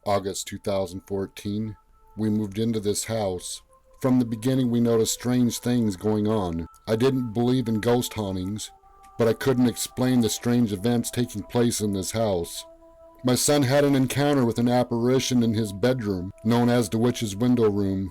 August 2014. We moved into this house. From the beginning we noticed strange things going on. I didn't believe in ghost hauntings, but I couldn't explain the strange events taking place in this house. My son had an encounter with an apparition in his bedroom, known as the witch's window room.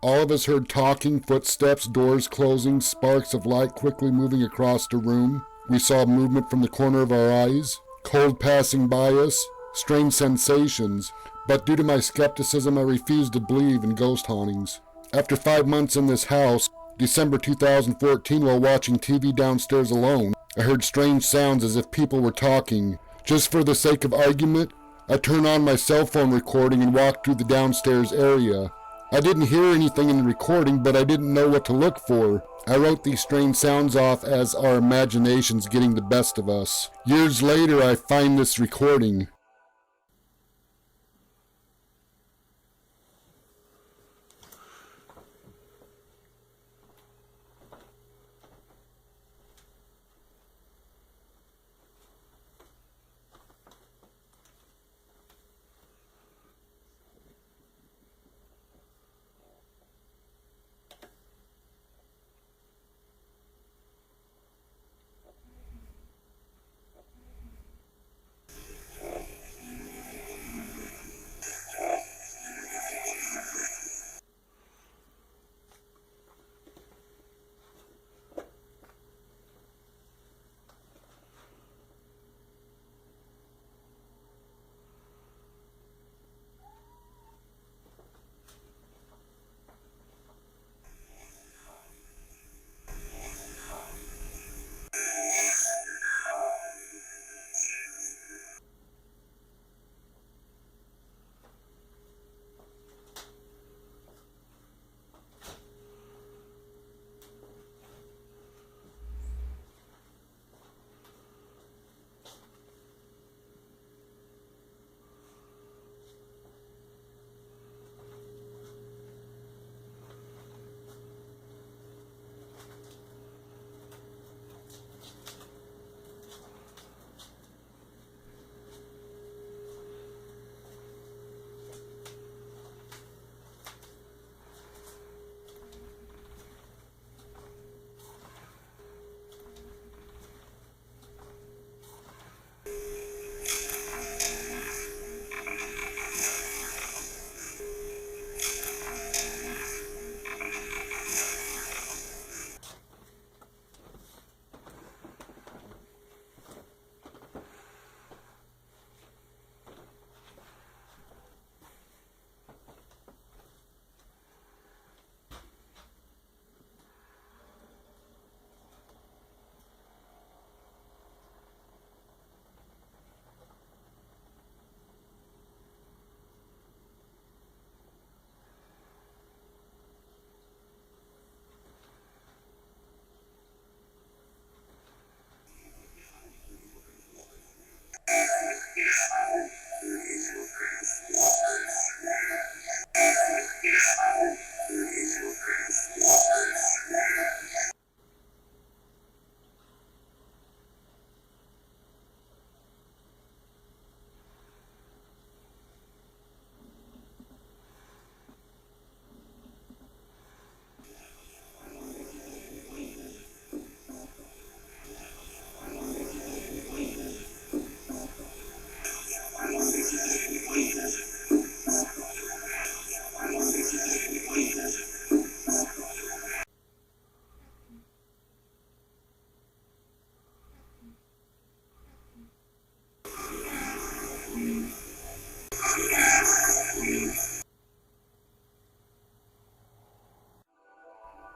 All of us heard talking, footsteps, doors closing, sparks of light quickly moving across the room. We saw movement from the corner of our eyes, cold passing by us, strange sensations, but due to my skepticism I refused to believe in ghost hauntings. After 5 months in this house, December 2014, while watching TV downstairs alone, I heard strange sounds as if people were talking. Just for the sake of argument, I turned on my cell phone recording and walked through the downstairs area. I didn't hear anything in the recording, but I didn't know what to look for. I wrote these strange sounds off as our imaginations getting the best of us. Years later, I find this recording.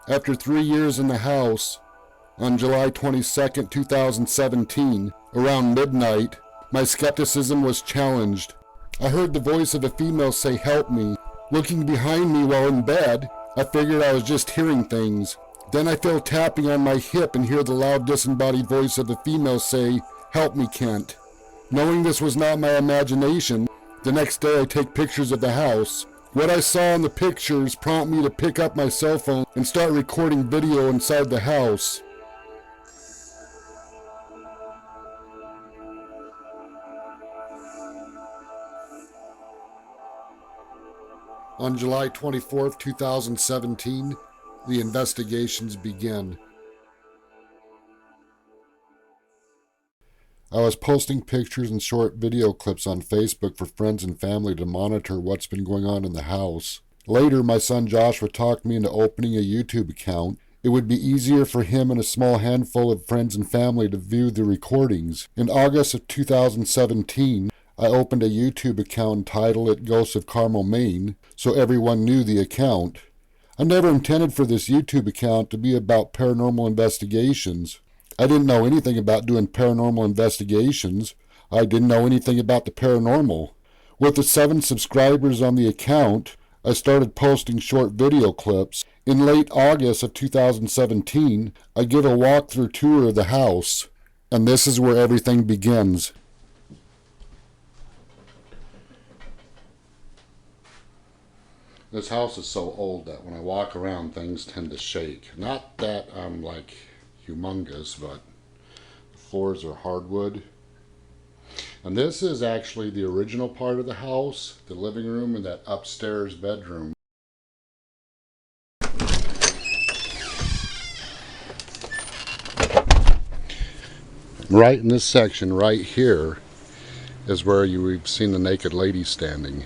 After 3 years in the house, on July 22, 2017, around midnight, my skepticism was challenged. I heard the voice of a female say, "Help me." Looking behind me while in bed, I figured I was just hearing things. Then I feel tapping on my hip and hear the loud disembodied voice of a female say, "Help me, Kent." Knowing this was not my imagination, the next day I take pictures of the house. What I saw in the pictures prompted me to pick up my cell phone and start recording video inside the house. On July 24th, 2017, the investigations began. I was posting pictures and short video clips on Facebook for friends and family to monitor what's been going on in the house. Later, my son Joshua talked me into opening a YouTube account. It would be easier for him and a small handful of friends and family to view the recordings. In August of 2017, I opened a YouTube account titled Ghosts of Carmel Maine, so everyone knew the account. I never intended for this YouTube account to be about paranormal investigations. I didn't know anything about doing paranormal investigations. I didn't know anything about the paranormal. With the 7 subscribers on the account, I started posting short video clips. In late August of 2017, I give a walkthrough tour of the house, and this is where everything begins. This house is so old that when I walk around, things tend to shake. Not that I'm like humongous, but the floors are hardwood. And this is actually the original part of the house, the living room and that upstairs bedroom. Right in this section right here is where we've seen the naked lady standing.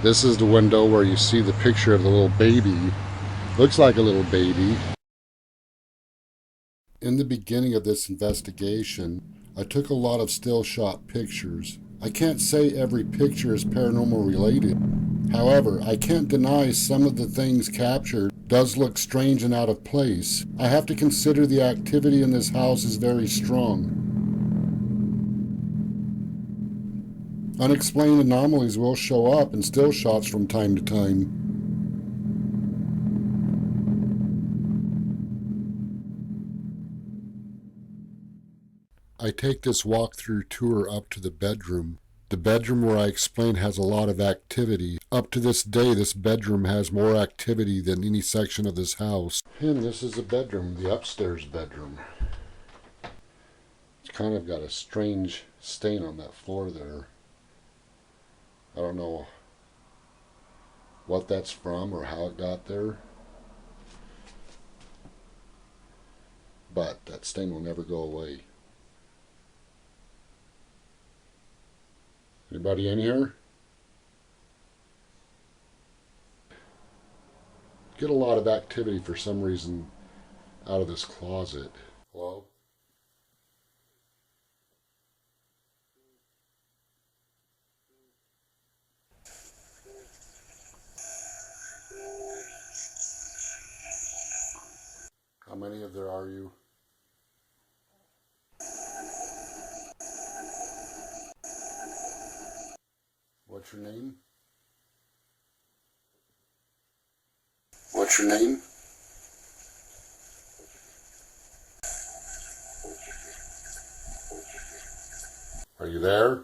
This is the window where you see the picture of the little baby. Looks like a little baby. In the beginning of this investigation, I took a lot of still shot pictures. I can't say every picture is paranormal related. However, I can't deny some of the things captured does look strange and out of place. I have to consider the activity in this house is very strong. Unexplained anomalies will show up in still shots from time to time. I take this walkthrough tour up to the bedroom. The bedroom where I explain has a lot of activity. Up to this day, this bedroom has more activity than any section of this house. And this is the bedroom, the upstairs bedroom. It's kind of got a strange stain on that floor there. I don't know what that's from or how it got there. But that stain will never go away. Anybody in here? Get a lot of activity for some reason out of this closet. Hello? How many of there are you? What's your name? What's your name? Are you there?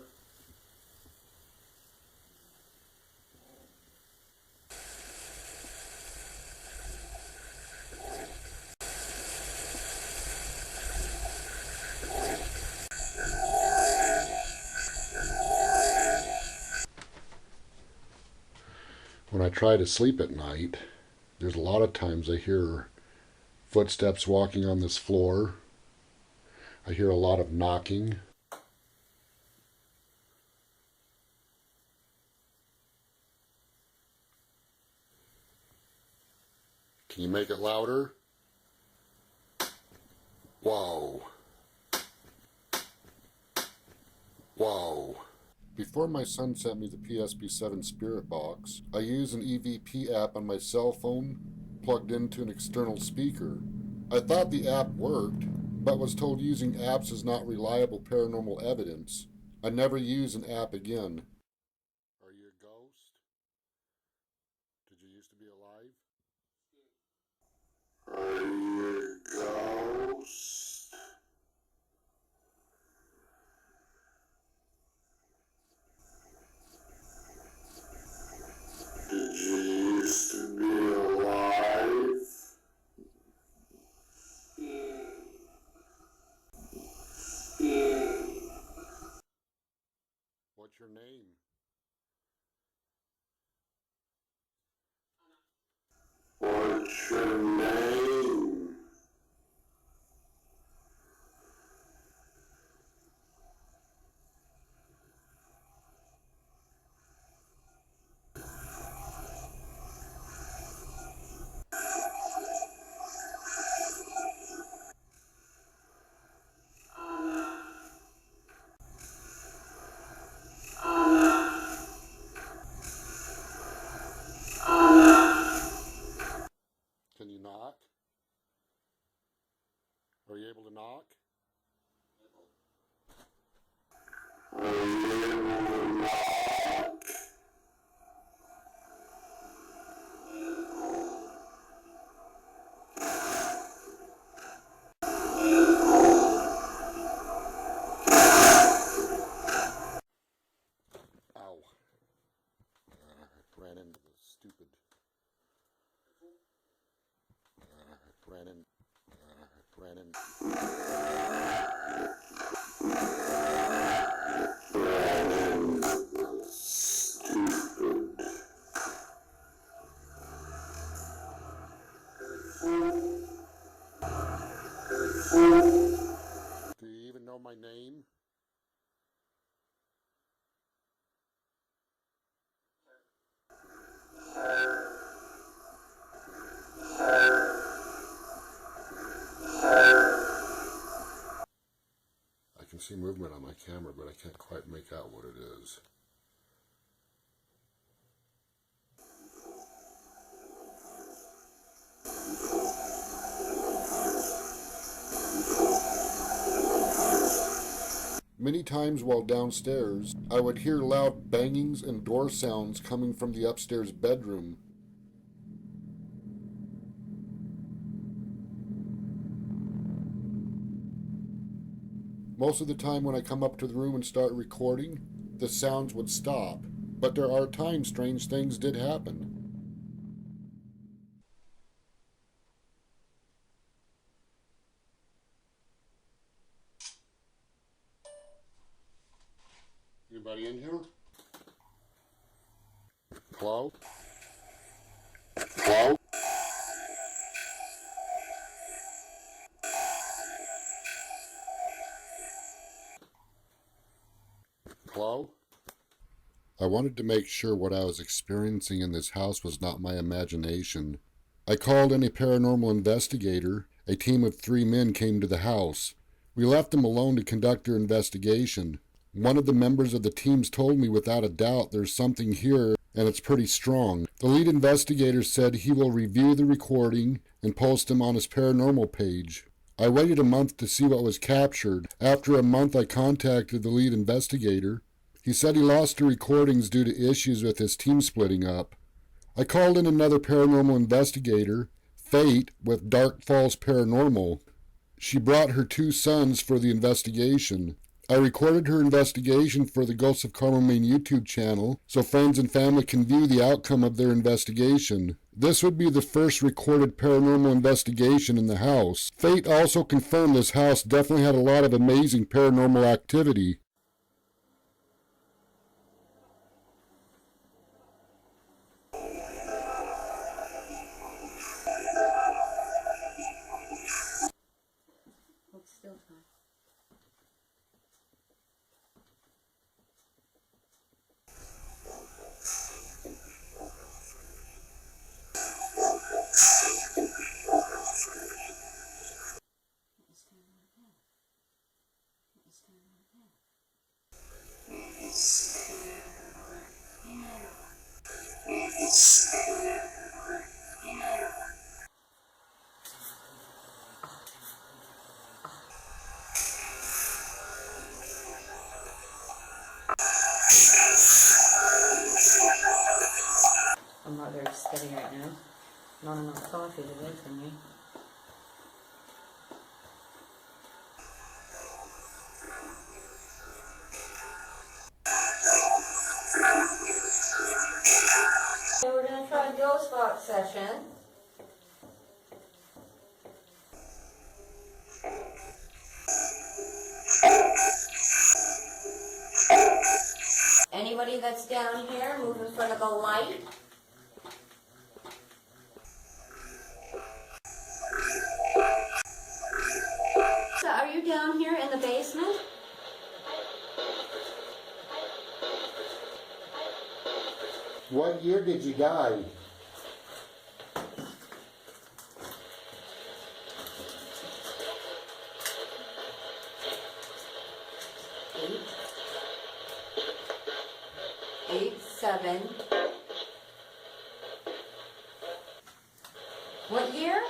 When I try to sleep at night, there's a lot of times I hear footsteps walking on this floor. I hear a lot of knocking. Can you make it louder? Whoa. Whoa. Before my son sent me the PSP-7 Spirit Box, I used an EVP app on my cell phone plugged into an external speaker. I thought the app worked, but was told using apps is not reliable paranormal evidence. I never use an app again. Are you a ghost? Did you used to be alive? Are you a ghost? Did you used to be alive? What What's your name? What's your name? Can you knock? Are you able to knock? Are you able to knock? Ow. Ran into the stupid. Ran in. Ran in. Stupid. Do you even know my name? I can see movement on my camera, but I can't quite make out what it is. Many times while downstairs, I would hear loud bangings and door sounds coming from the upstairs bedroom. Most of the time when I come up to the room and start recording, the sounds would stop, but there are times strange things did happen. Anybody in here? Hello? Hello? Hello? I wanted to make sure what I was experiencing in this house was not my imagination. I called in a paranormal investigator. A team of 3 men came to the house. We left them alone to conduct their investigation. One of the members of the teams told me without a doubt there's something here and it's pretty strong. The lead investigator said he will review the recording and post them on his paranormal page. I waited a month to see what was captured. After a month, I contacted the lead investigator. He said he lost the recordings due to issues with his team splitting up. I called in another paranormal investigator, Fate, with Dark Falls Paranormal. She brought her 2 sons for the investigation. I recorded her investigation for the Ghosts of Carmel Maine YouTube channel so friends and family can view the outcome of their investigation. This would be the first recorded paranormal investigation in the house. Fate also confirmed this house definitely had a lot of amazing paranormal activity. Hold still, Ty. What was going on here? What was going on here? I'm not very steady right now. Not enough coffee today for me. Okay, we're gonna try a ghost box session. anybody that's down here, move in front of the light. So are you down here in the basement? What year did you die? Eight, 7. What year?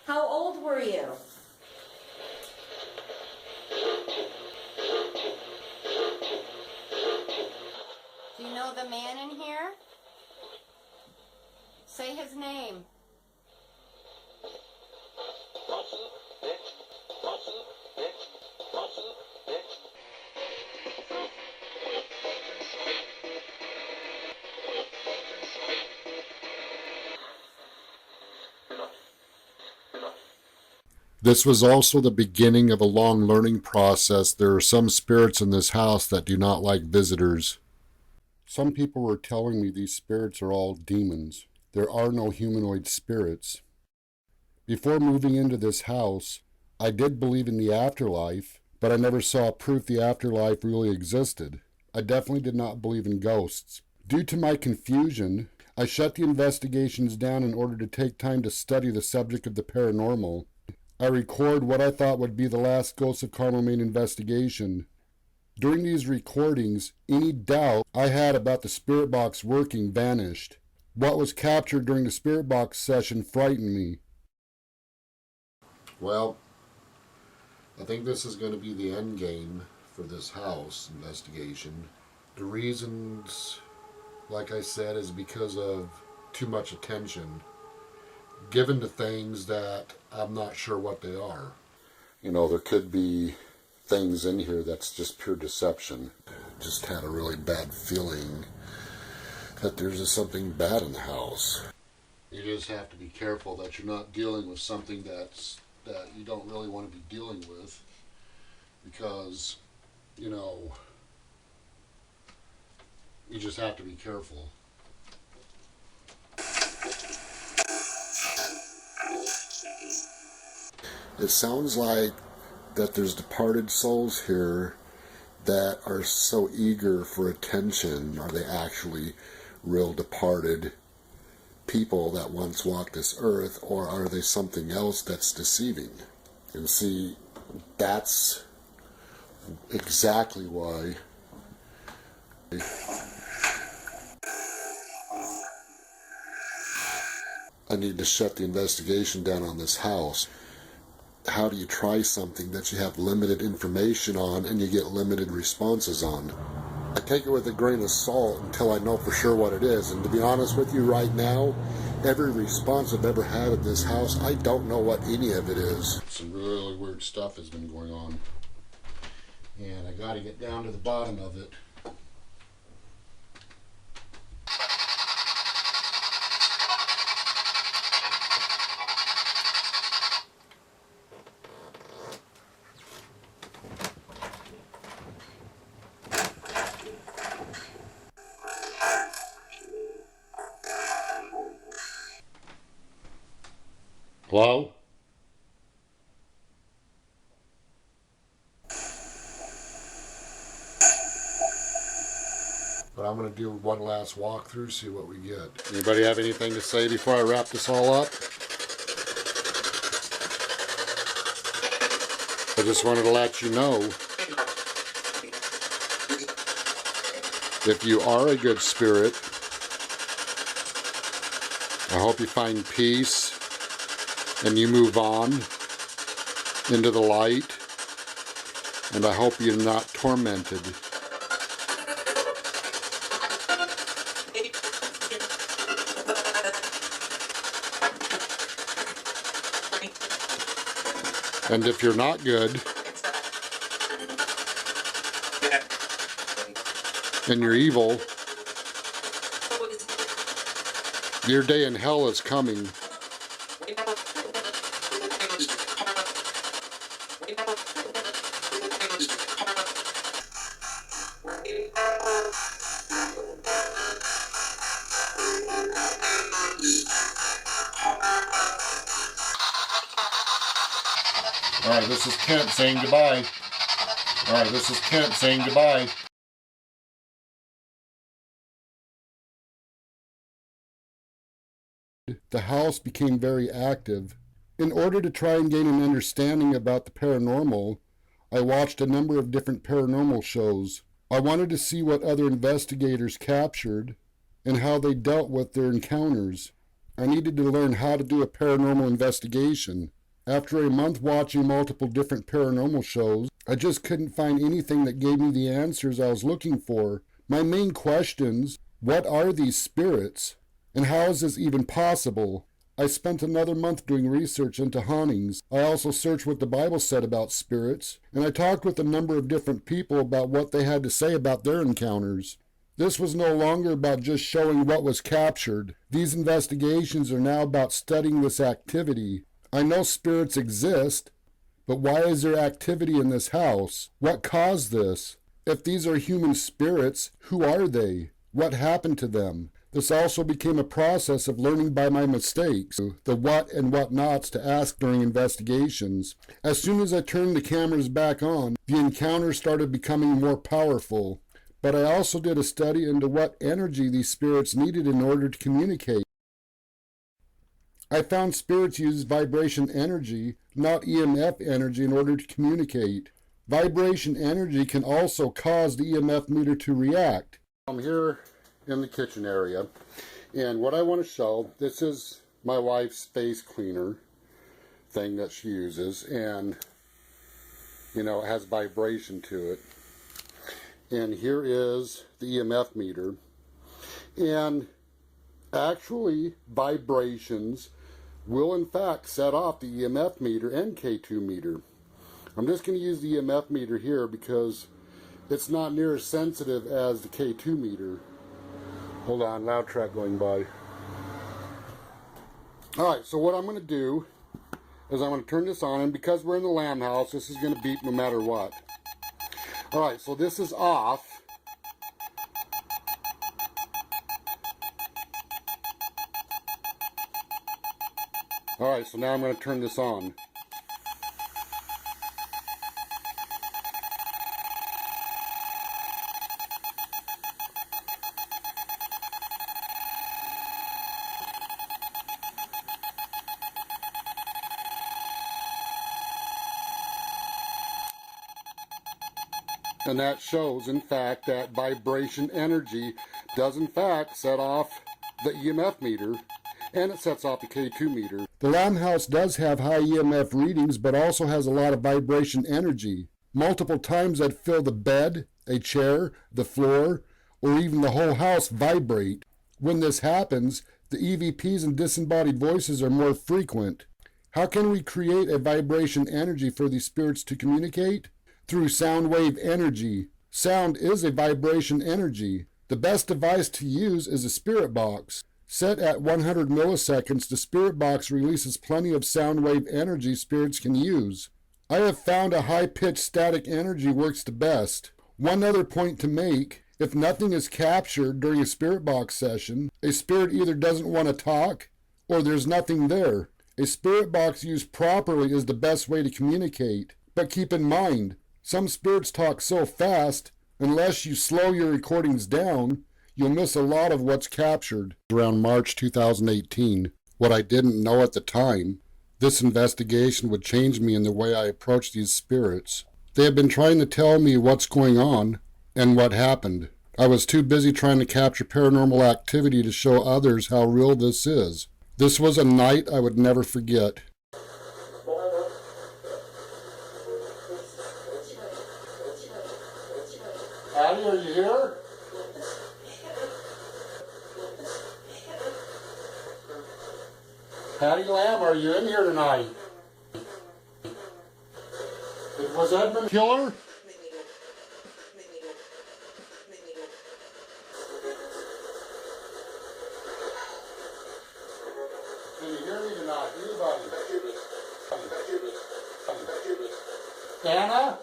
How old were you? Do you know the man in here? Say his name. This was also the beginning of a long learning process. There are some spirits in this house that do not like visitors. Some people were telling me these spirits are all demons. There are no humanoid spirits. Before moving into this house, I did believe in the afterlife, but I never saw proof the afterlife really existed. I definitely did not believe in ghosts. Due to my confusion, I shut the investigations down in order to take time to study the subject of the paranormal. I record what I thought would be the last Ghosts of Carmel Maine investigation. During these recordings, any doubt I had about the spirit box working vanished. What was captured during the spirit box session frightened me. Well, I think this is going to be the end game for this house investigation. The reasons, like I said, is because of too much attention given to things that I'm not sure what they are. You know, there could be things in here that's just pure deception. Just had a really bad feeling that there's just something bad in the house. You just have to be careful that you're not dealing with something that you don't really want to be dealing with, because, you know, you just have to be careful. It sounds like that there's departed souls here that are so eager for attention. Are they actually real departed people that once walked this earth, or are they something else that's deceiving? And see, that's exactly why I need to shut the investigation down on this house. How do you try something that you have limited information on and you get limited responses on? I take it with a grain of salt until I know for sure what it is. And to be honest with you right now, every response I've ever had at this house, I don't know what any of it is. Some really weird stuff has been going on, and I got to get down to the bottom of it. Hello? But I'm going to do one last walkthrough, see what we get. Anybody have anything to say before I wrap this all up? I just wanted to let you know, if you are a good spirit, I hope you find peace and you move on into the light, and I hope you're not tormented. And if you're not good, and you're evil, your day in hell is coming. Alright, this is Kent saying goodbye. Alright, this is Kent saying goodbye. The house became very active. In order to try and gain an understanding about the paranormal, I watched a number of different paranormal shows. I wanted to see what other investigators captured and how they dealt with their encounters. I needed to learn how to do a paranormal investigation. After a month watching multiple different paranormal shows, I just couldn't find anything that gave me the answers I was looking for. My main questions: what are these spirits? And how is this even possible? I spent another month doing research into hauntings. I also searched what the Bible said about spirits, and I talked with a number of different people about what they had to say about their encounters. This was no longer about just showing what was captured. These investigations are now about studying this activity. I know spirits exist, but why is there activity in this house? What caused this? If these are human spirits, who are they? What happened to them? This also became a process of learning by my mistakes, the what and what nots to ask during investigations. As soon as I turned the cameras back on, the encounters started becoming more powerful. But I also did a study into what energy these spirits needed in order to communicate. I found spirits use vibration energy, not EMF energy, in order to communicate. Vibration energy can also cause the EMF meter to react. I'm here in the kitchen area, and what I want to show, this is my wife's face cleaner thing that she uses, and you know, it has vibration to it. And here is the EMF meter, and actually vibrations will in fact set off the EMF meter and K2 meter. I'm just going to use the EMF meter here because it's not near as sensitive as the K2 meter. Hold on, loud track going by. Alright, so what I'm going to do is I'm going to turn this on, and because we're in the lamb house, this is going to beep no matter what. Alright, so this is off. Alright, so now I'm going to turn this on. And that shows, in fact, that vibration energy does, in fact, set off the EMF meter, and it sets off the K2 meter. The lamb house does have high EMF readings, but also has a lot of vibration energy. Multiple times I'd feel the bed, a chair, the floor, or even the whole house vibrate. When this happens, the EVPs and disembodied voices are more frequent. How can we create a vibration energy for these spirits to communicate? Through sound wave energy. Sound is a vibration energy. The best device to use is a spirit box. Set at 100 milliseconds, the spirit box releases plenty of sound wave energy spirits can use. I have found a high-pitched static energy works the best. One other point to make: if nothing is captured during a spirit box session, a spirit either doesn't want to talk or there's nothing there. A spirit box used properly is the best way to communicate. But keep in mind, some spirits talk so fast, unless you slow your recordings down, you'll miss a lot of what's captured. Around March 2018, what I didn't know at the time, this investigation would change me in the way I approach these spirits. They have been trying to tell me what's going on and what happened. I was too busy trying to capture paranormal activity to show others how real this is. This was a night I would never forget. Patty, are you here? Patty Lamb, are you in here tonight? Was Edmund Killer? Can you hear me tonight? Anybody? Anna?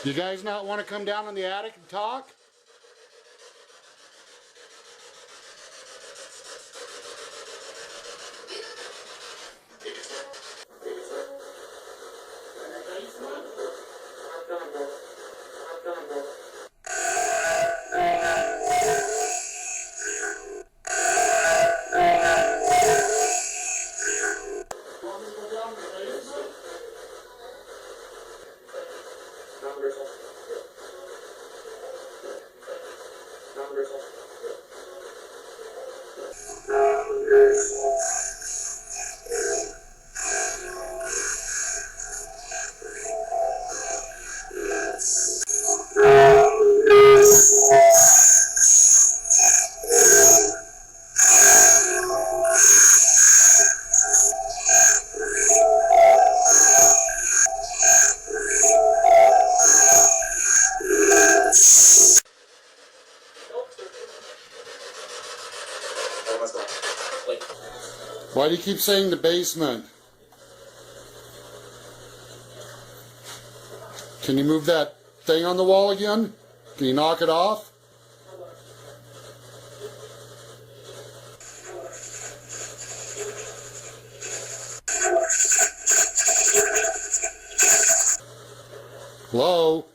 You guys not want to come down in the attic and talk? Why do you keep saying the basement? Can you move that thing on the wall again? Can you knock it off? Hello?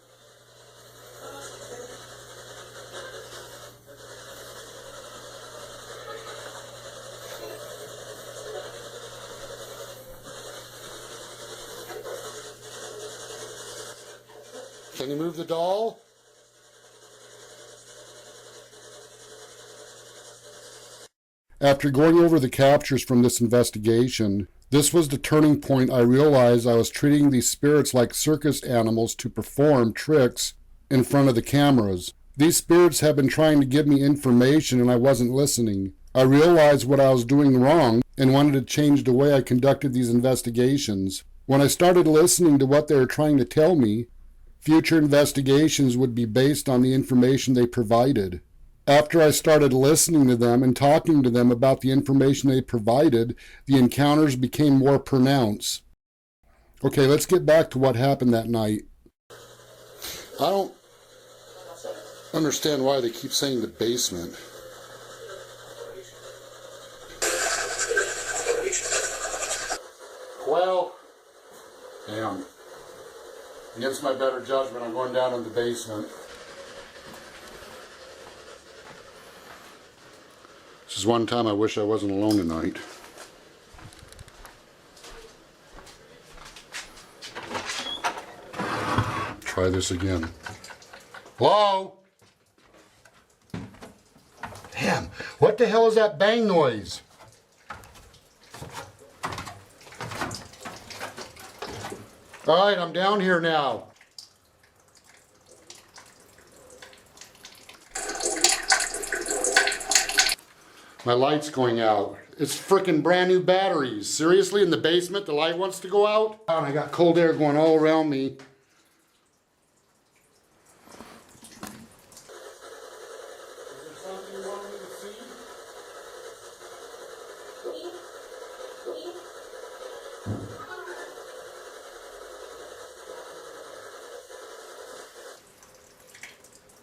Can you move the doll? After going over the captures from this investigation, this was the turning point. I realized I was treating these spirits like circus animals to perform tricks in front of the cameras. These spirits have been trying to give me information and I wasn't listening. I realized what I was doing wrong and wanted to change the way I conducted these investigations. When I started listening to what they were trying to tell me, future investigations would be based on the information they provided. After I started listening to them and talking to them about the information they provided, the encounters became more pronounced. Okay, let's get back to what happened that night. I don't understand why they keep saying the basement. Well, damn. Against my better judgment, I'm going down in the basement. This is one time I wish I wasn't alone tonight. Try this again. Hello? Damn, what the hell is that bang noise? All right, I'm down here now. My light's going out. It's frickin' brand new batteries. Seriously, in the basement, the light wants to go out? Oh, and I got cold air going all around me.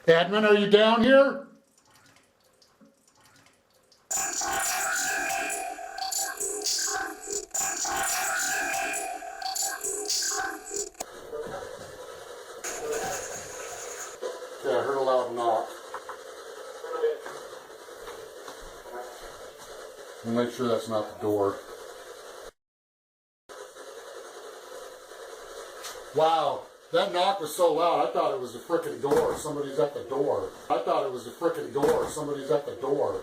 Admin, are you down here? Okay, I heard a loud knock. I'll make sure that's not the door. Wow, that knock was so loud, I thought it was the frickin' door. Somebody's at the door. I thought it was the frickin' door. Somebody's at the door.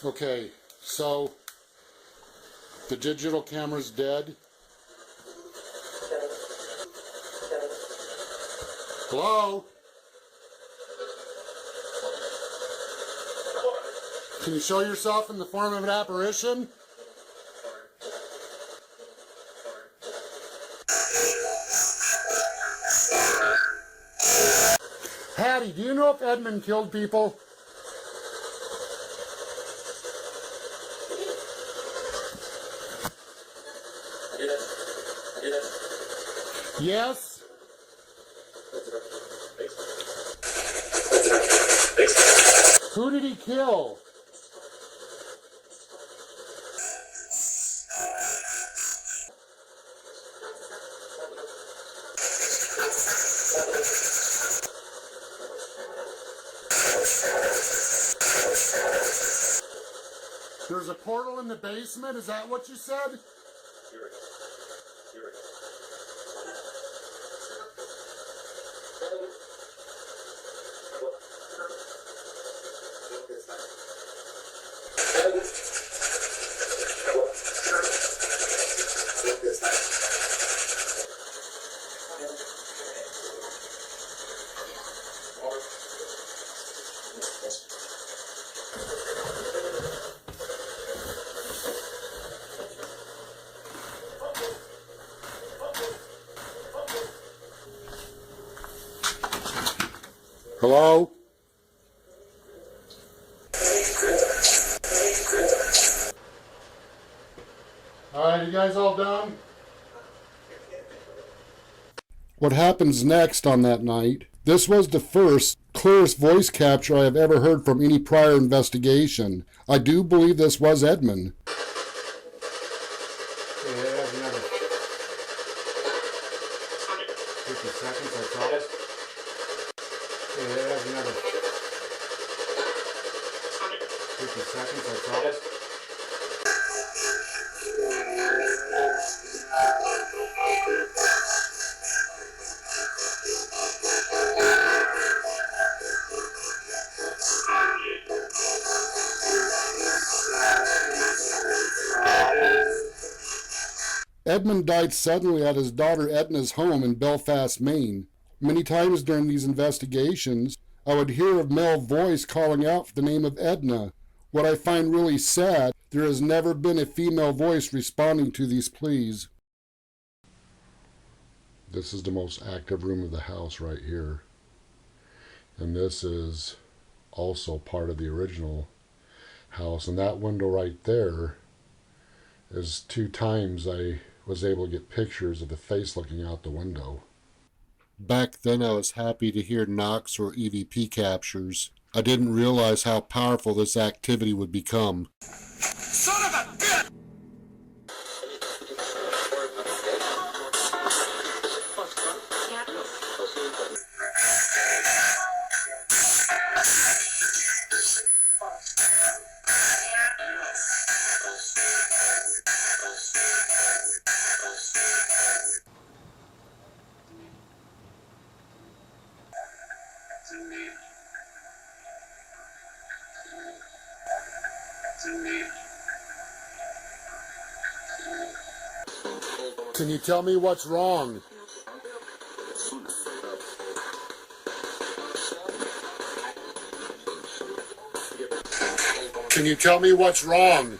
Okay, so the digital camera's dead. Hello? Can you show yourself in the form of an apparition? Hattie, do you know if Edmund killed people? Yes? Who did he kill? There's a portal in the basement, is that what you said? Hello? Alright, you guys all done? What happens next on that night? This was the first, clearest voice capture I have ever heard from any prior investigation. I do believe this was Edmund. Edmund died suddenly at his daughter Edna's home in Belfast, Maine. Many times during these investigations, I would hear a male voice calling out for the name of Edna. What I find really sad, there has never been a female voice responding to these pleas. This is the most active room of the house right here. And this is also part of the original house. And that window right there is 2 times I was able to get pictures of the face looking out the window. Back then I was happy to hear knocks or EVP captures. I didn't realize how powerful this activity would become. Son of a bitch! Can you tell me what's wrong? Can you tell me what's wrong?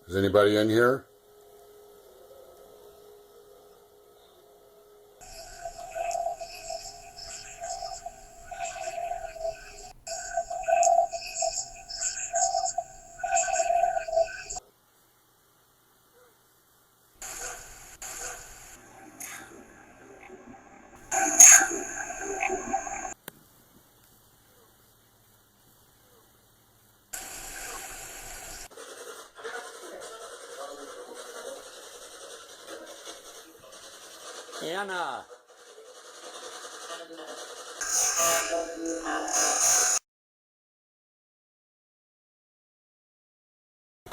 Is anybody in here? Anna.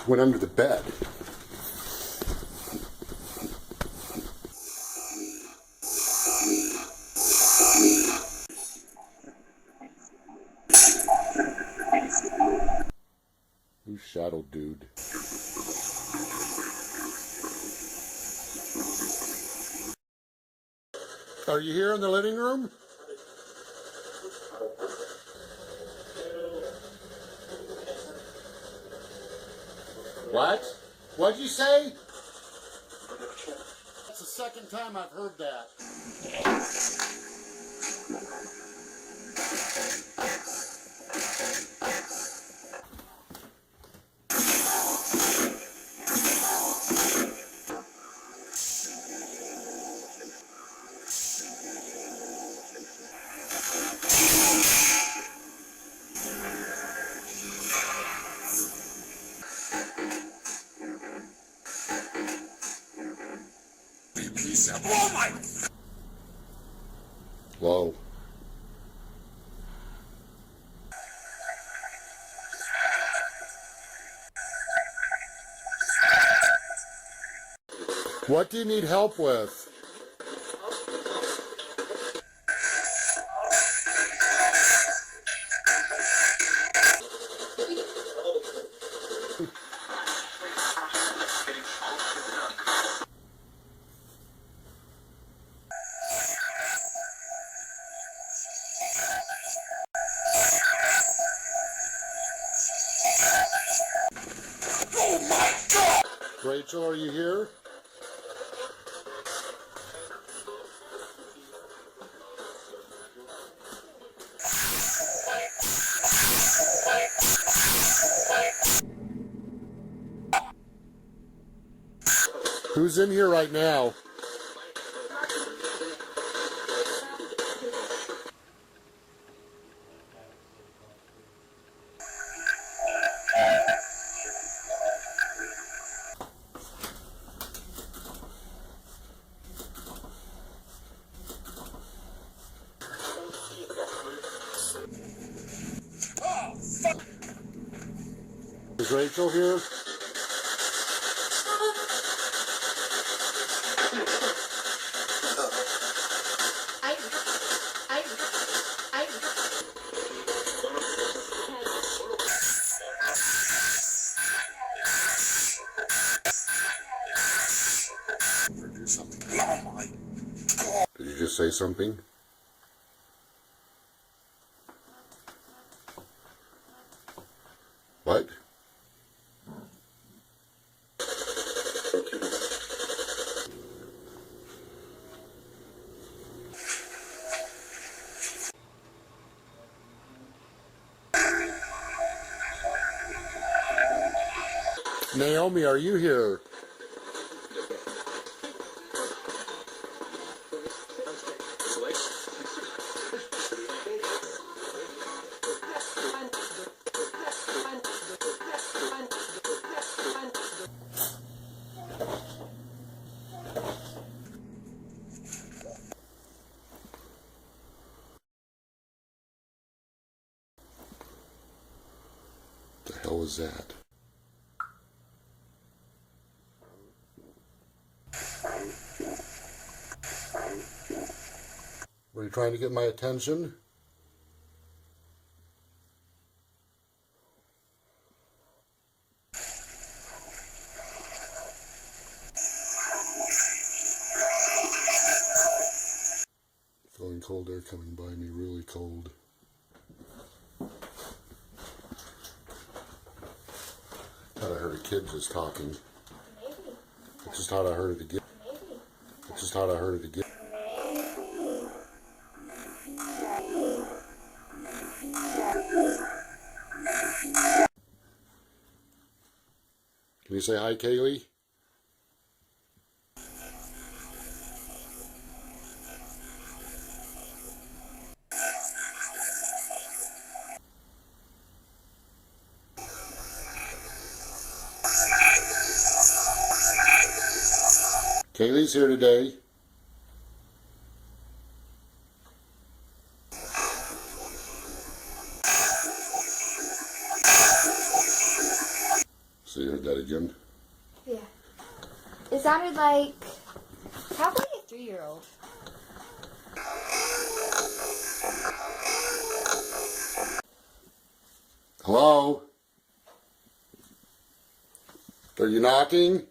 Went under the bed. Who's Shadow Dude? Are you here in the living room? What? What'd you say? That's the second time I've heard that. Oh my! Whoa. What do you need help with? Oh my God! Rachel, are you here? Who's in here right now? Oh, fuck! Is Rachel here? Do something. Oh my God! Did you just say something? What? Naomi, are you here? The hell is that? Were you trying to get my attention? Feeling cold air coming by me, really cold. Gotta hurry. a kid just talking. Maybe. I just thought I heard it again. Maybe. I just thought I heard it again. Can you say hi, Kaylee? Kaylee's here today. So you heard that again? Yeah. It sounded like probably a 3-year-old. Hello? Are you knocking?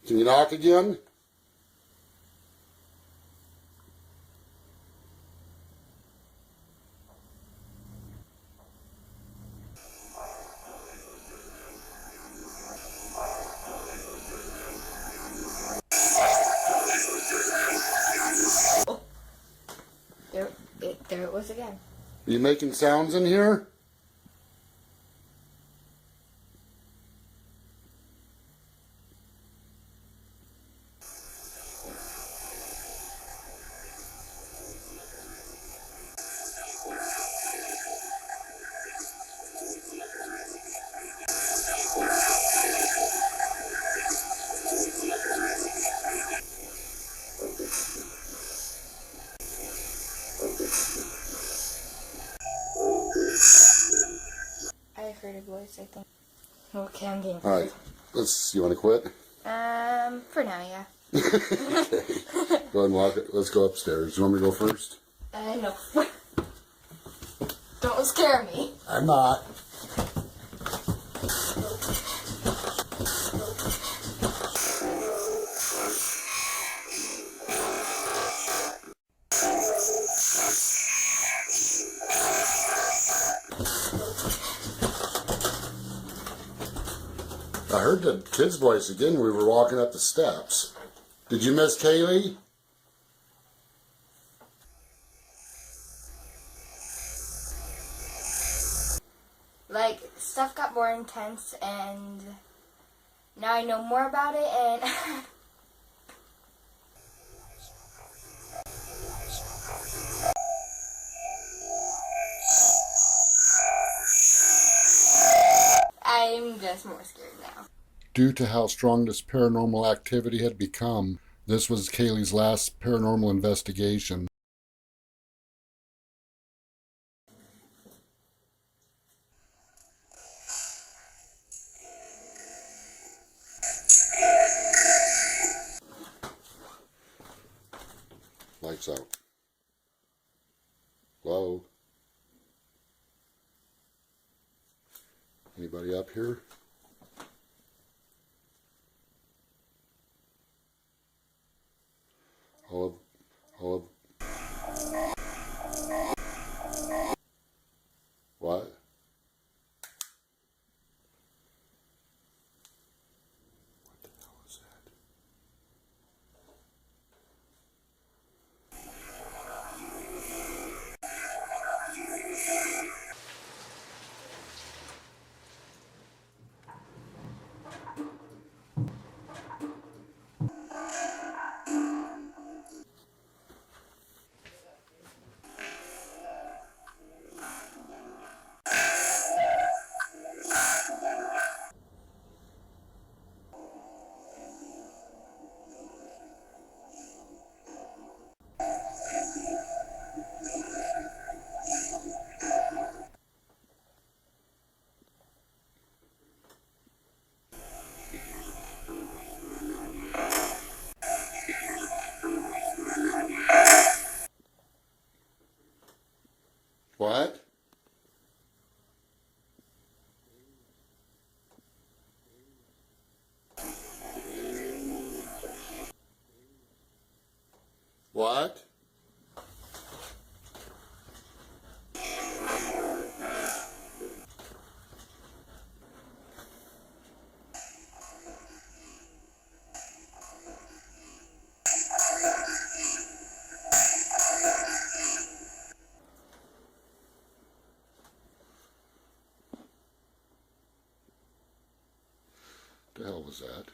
Can you knock again? There it was again. Are you making sounds in here? I heard a voice, I think. Okay, I'm getting. Alright, you want to quit? For now, yeah. Go ahead and walk it. Let's go upstairs. You want me to go first? No. Don't scare me. I'm not. I heard the kid's voice again. We were walking up the steps. Did you miss Kaylee? Like, stuff got more intense, and now I know more about it, and I'm just more scared now. Due to how strong this paranormal activity had become, this was Kaylee's last paranormal investigation. Lights out. Hello? Anybody up here? Hello? Hello? What? What the hell is that? The hell was that?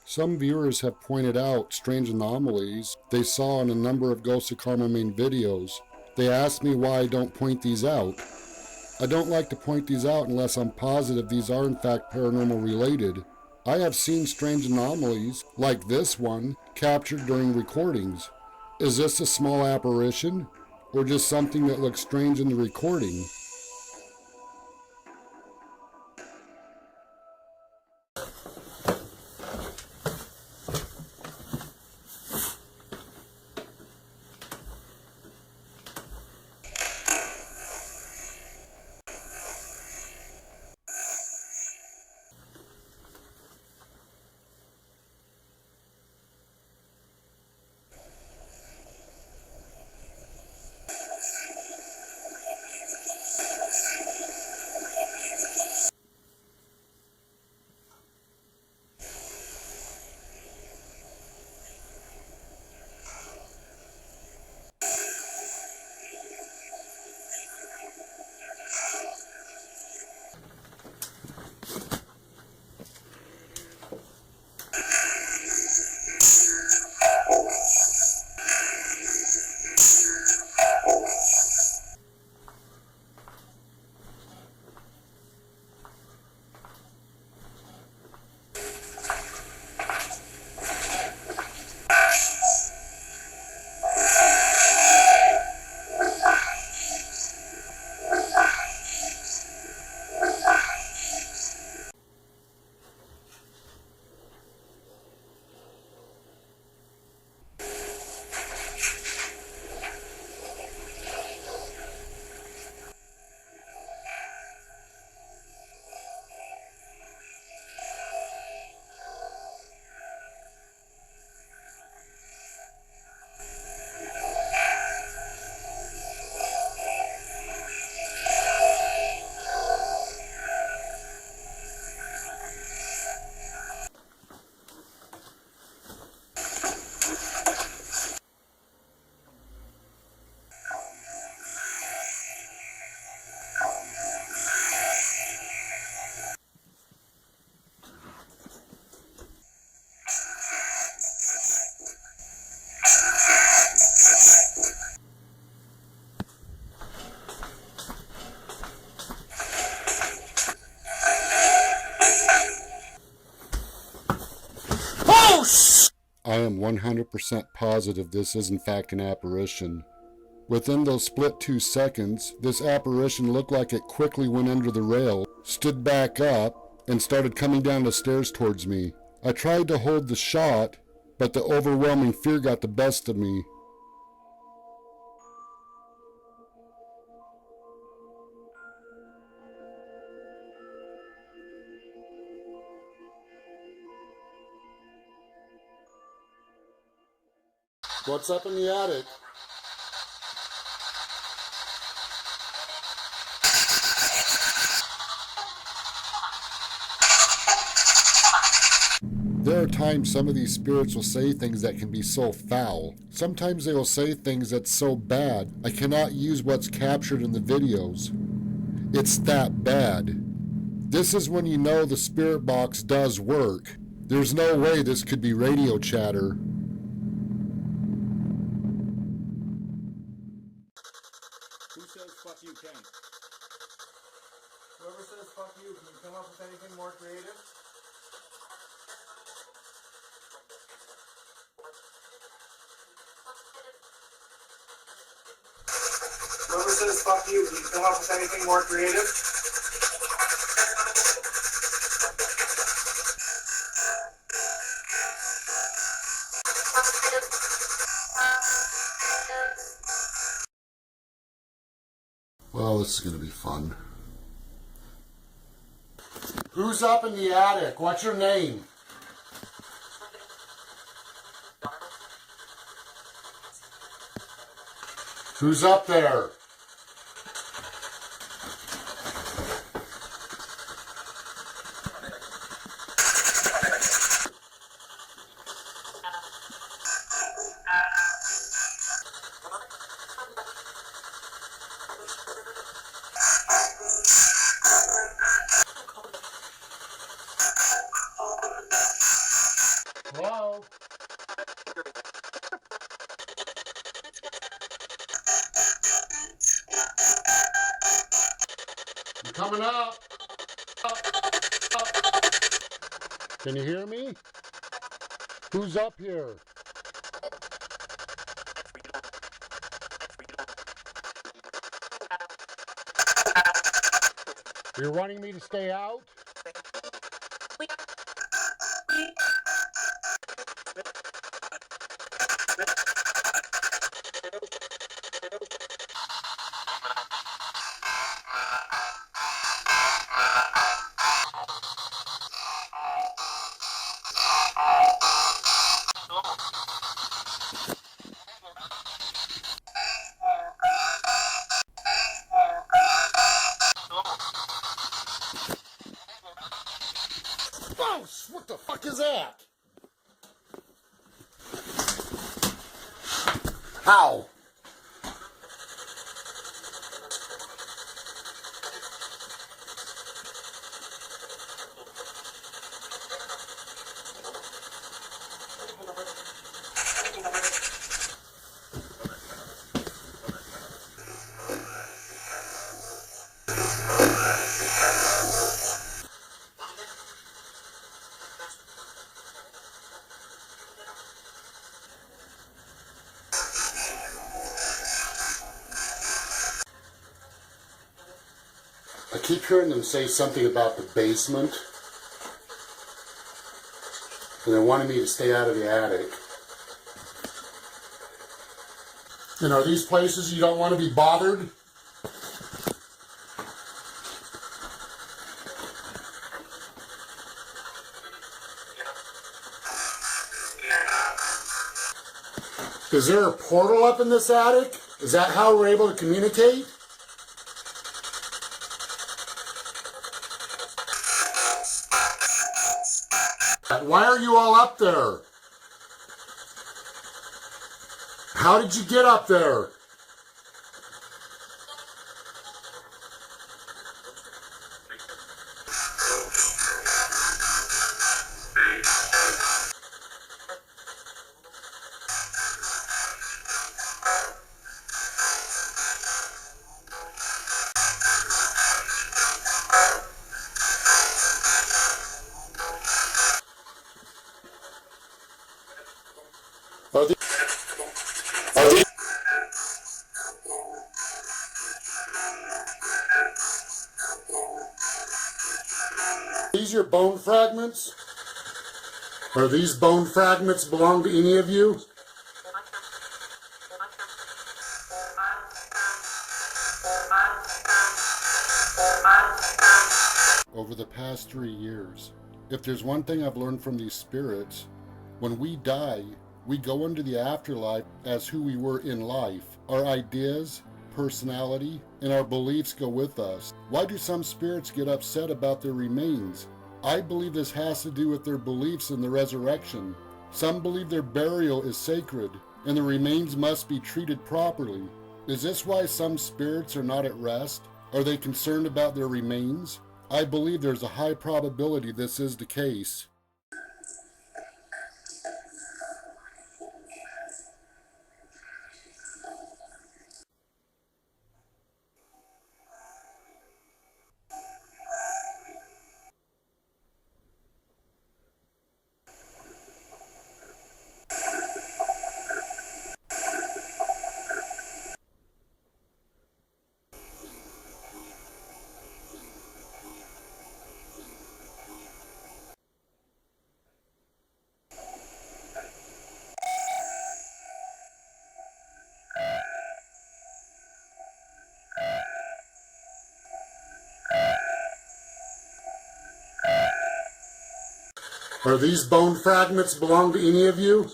Some viewers have pointed out strange anomalies they saw in a number of Ghosts of Carmel Maine videos. They asked me why I don't point these out. I don't like to point these out unless I'm positive these are in fact paranormal related. I have seen strange anomalies, like this one, captured during recordings. Is this a small apparition, or just something that looks strange in the recording? I am 100% positive this is in fact an apparition. Within those split 2 seconds, this apparition looked like it quickly went under the rail, stood back up, and started coming down the stairs towards me. I tried to hold the shot, but the overwhelming fear got the best of me. What's up in the attic? There are times some of these spirits will say things that can be so foul. Sometimes they will say things that's so bad, I cannot use what's captured in the videos. It's that bad. This is when you know the spirit box does work. There's no way this could be radio chatter. Who says fuck you can't? Whoever says fuck you, can you come up with anything more creative? Whoever says fuck you, can you come up with anything more creative? Well, this is going to be fun. Who's up in the attic? What's your name? Who's up there? coming up. Can you hear me? Who's up here? You're wanting me to stay out? Oh, what the fuck is that? Ow! I keep hearing them say something about the basement, and they wanted me to stay out of the attic. And are these places you don't want to be bothered? Is there a portal up in this attic? Is that how we're able to communicate? Why are you all up there? How did you get up there? These your bone fragments? Are these bone fragments belong to any of you? Over the past 3 years, if there's one thing I've learned from these spirits, when we die, we go into the afterlife as who we were in life. Our ideas, personality, and our beliefs go with us. Why do some spirits get upset about their remains? I believe this has to do with their beliefs in the resurrection. Some believe their burial is sacred, and the remains must be treated properly. Is this why some spirits are not at rest? Are they concerned about their remains? I believe there's a high probability this is the case. Are these bone fragments belong to any of you?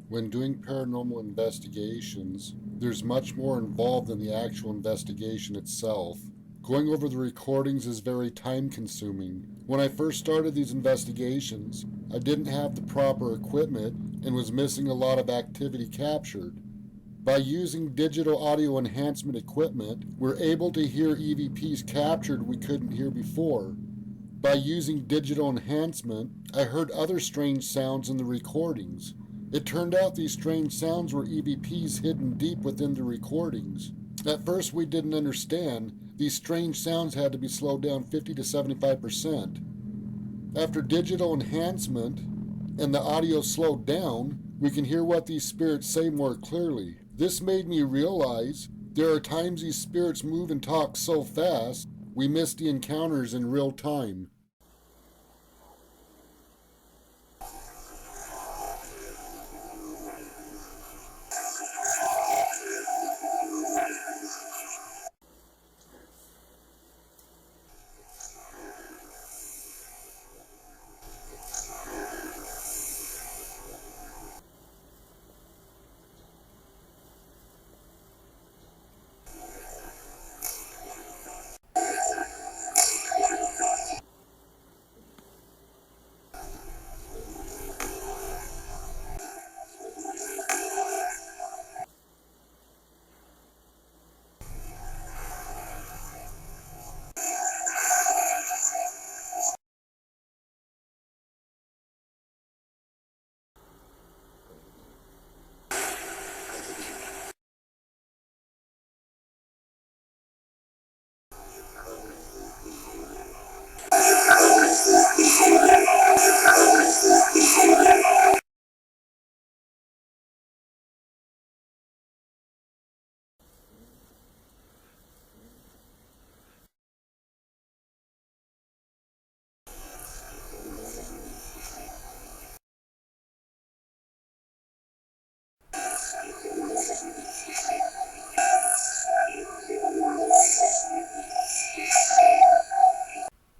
When doing paranormal investigations, there's much more involved than the actual investigation itself. Going over the recordings is very time-consuming. When I first started these investigations, I didn't have the proper equipment and was missing a lot of activity captured. By using digital audio enhancement equipment, we're able to hear EVPs captured we couldn't hear before. By using digital enhancement, I heard other strange sounds in the recordings. It turned out these strange sounds were EVPs hidden deep within the recordings. At first we didn't understand. These strange sounds had to be slowed down 50 to 75%. After digital enhancement and the audio slowed down, we can hear what these spirits say more clearly. This made me realize there are times these spirits move and talk so fast, we miss the encounters in real time.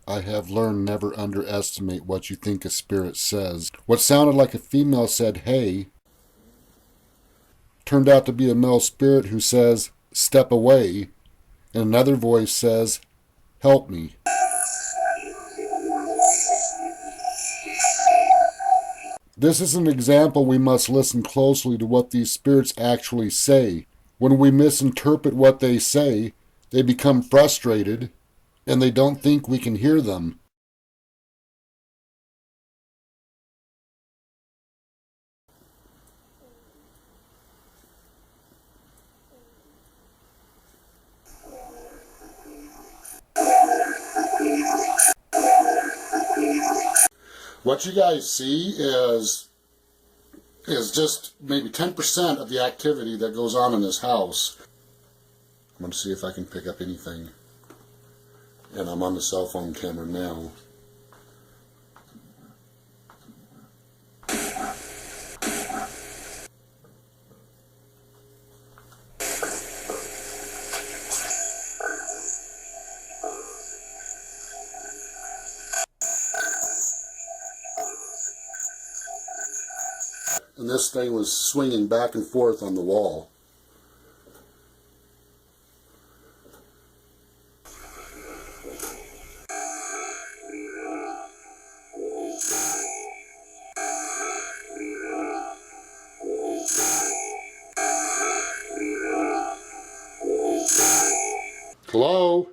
I have learned never underestimate what you think a spirit says. What sounded like a female said, "Hey," turned out to be a male spirit who says, "Step away," and another voice says, "Help me." This is an example we must listen closely to what these spirits actually say. When we misinterpret what they say, they become frustrated and they don't think we can hear them. What you guys see is just maybe 10% of the activity that goes on in this house. I'm going to see if I can pick up anything. And I'm on the cell phone camera now. And this thing was swinging back and forth on the wall. Hello?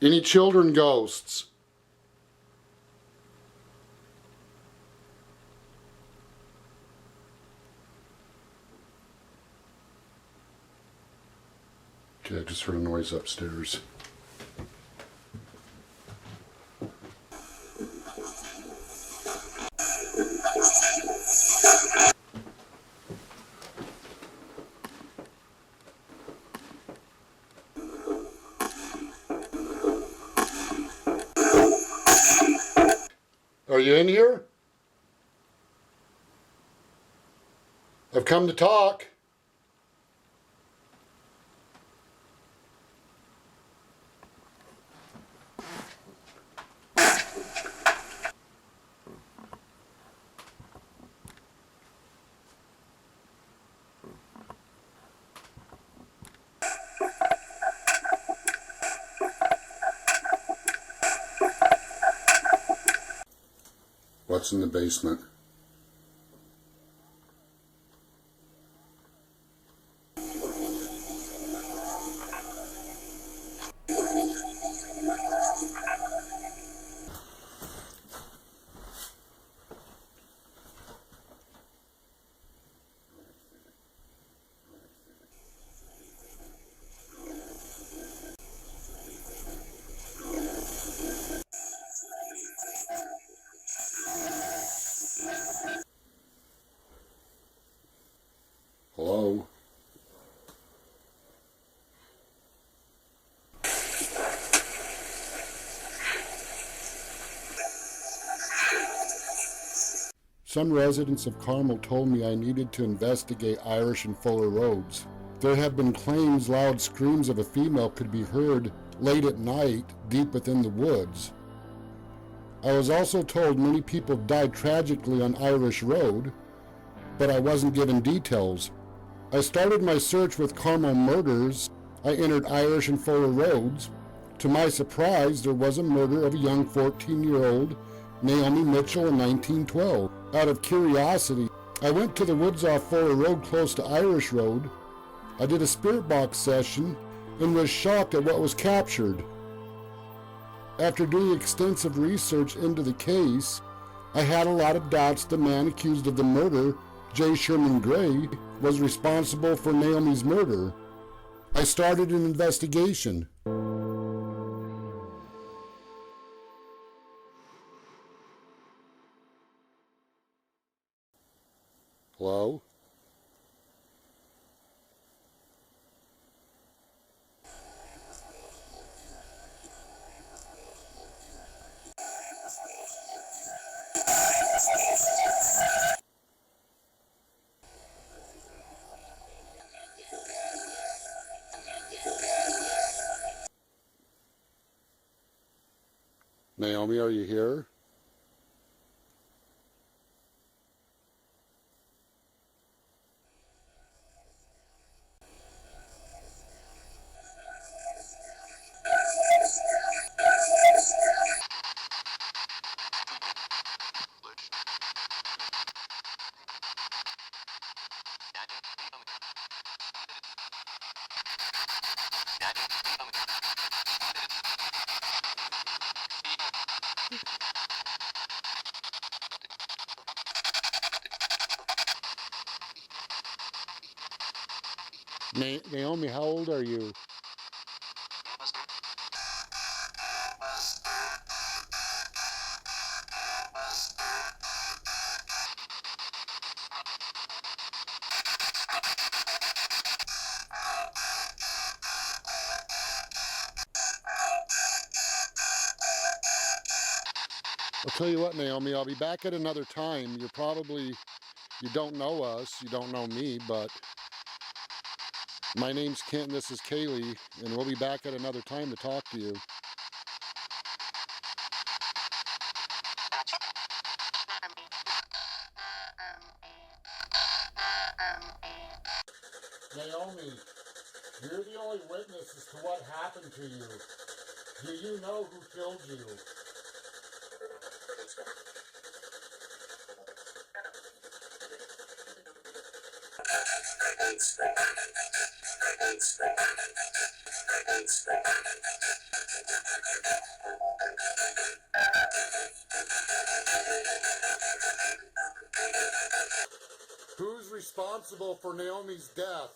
Any children ghosts? Okay, I just heard a noise upstairs. Are you in here? I've come to talk. What's in the basement? Hello? Some residents of Carmel told me I needed to investigate Irish and Fuller roads. There have been claims loud screams of a female could be heard late at night deep within the woods. I was also told many people died tragically on Irish Road, but I wasn't given details. I started my search with Carmel murders. I entered Irish and Fuller roads. To my surprise, there was a murder of a young 14-year-old Naomi Mitchell in 1912. Out of curiosity, I went to the woods off Fuller Road close to Irish Road. I did a spirit box session and was shocked at what was captured. After doing extensive research into the case, I had a lot of doubts the man accused of the murder, J. Sherman Gray, was responsible for Naomi's murder. I started an investigation. Hello? Naomi, are you here? Naomi, how old are you? I'll tell you what, Naomi, I'll be back at another time. You don't know us, you don't know me, but my name's Kent and this is Kaylee, and we'll be back at another time to talk to you. Naomi, you're the only witness as to what happened to you. Do you know who killed you? Who's responsible for Naomi's death?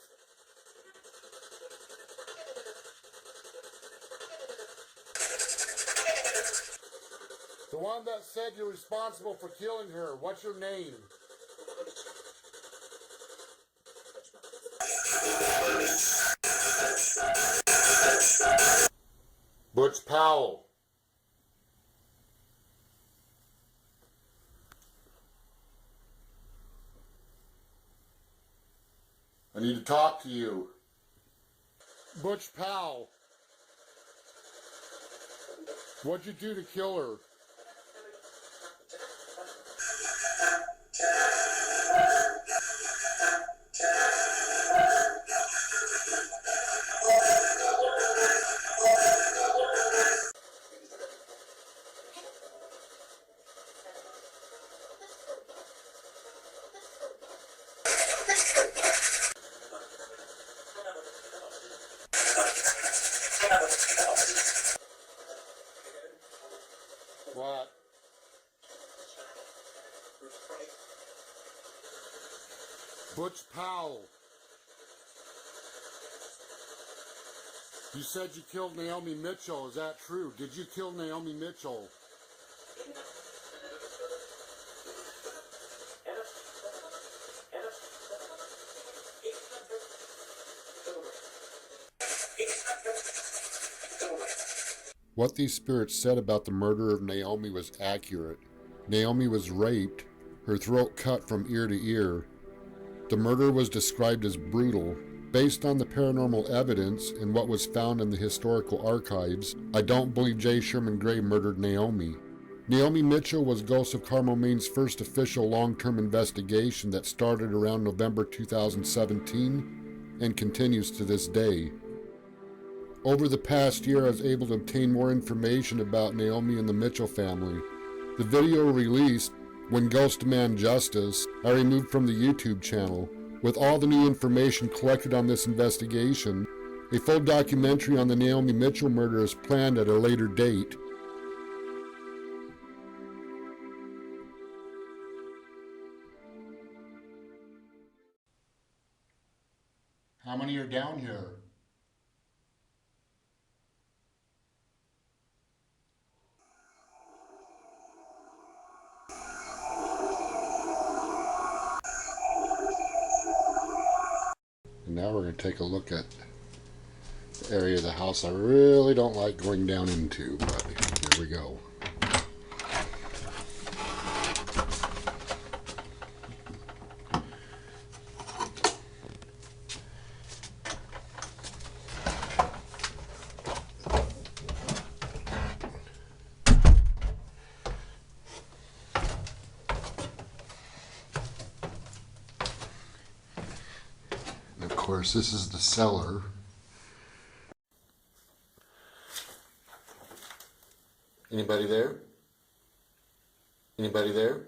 The one that said you're responsible for killing her. What's your name? Butch Powell. I need to talk to you. Butch Powell. What'd you do to kill her? What? Butch Powell. You said you killed Naomi Mitchell. Is that true? Did you kill Naomi Mitchell? What these spirits said about the murder of Naomi was accurate. Naomi was raped, her throat cut from ear to ear. The murder was described as brutal. Based on the paranormal evidence and what was found in the historical archives, I don't believe J. Sherman Gray murdered Naomi. Naomi Mitchell was Ghosts of Carmel Maine's first official long-term investigation that started around November 2017 and continues to this day. Over the past year, I was able to obtain more information about Naomi and the Mitchell family. The video released, When Ghosts Demand Justice, I removed from the YouTube channel. With all the new information collected on this investigation, a full documentary on the Naomi Mitchell murder is planned at a later date. How many are down here? And now we're going to take a look at the area of the house I really don't like going down into, but here we go. Of course, this is the cellar. Anybody there? Anybody there?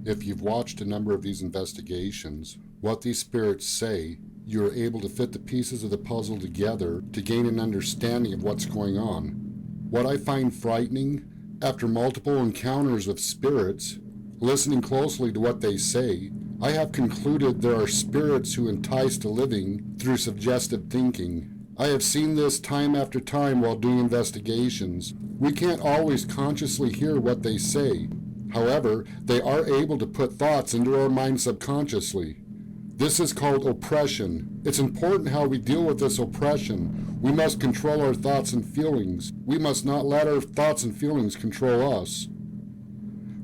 If you've watched a number of these investigations, what these spirits say, you are able to fit the pieces of the puzzle together to gain an understanding of what's going on. What I find frightening, after multiple encounters with spirits, listening closely to what they say, I have concluded there are spirits who entice the living through suggestive thinking. I have seen this time after time while doing investigations. We can't always consciously hear what they say. However, they are able to put thoughts into our mind subconsciously. This is called oppression. It's important how we deal with this oppression. We must control our thoughts and feelings. We must not let our thoughts and feelings control us.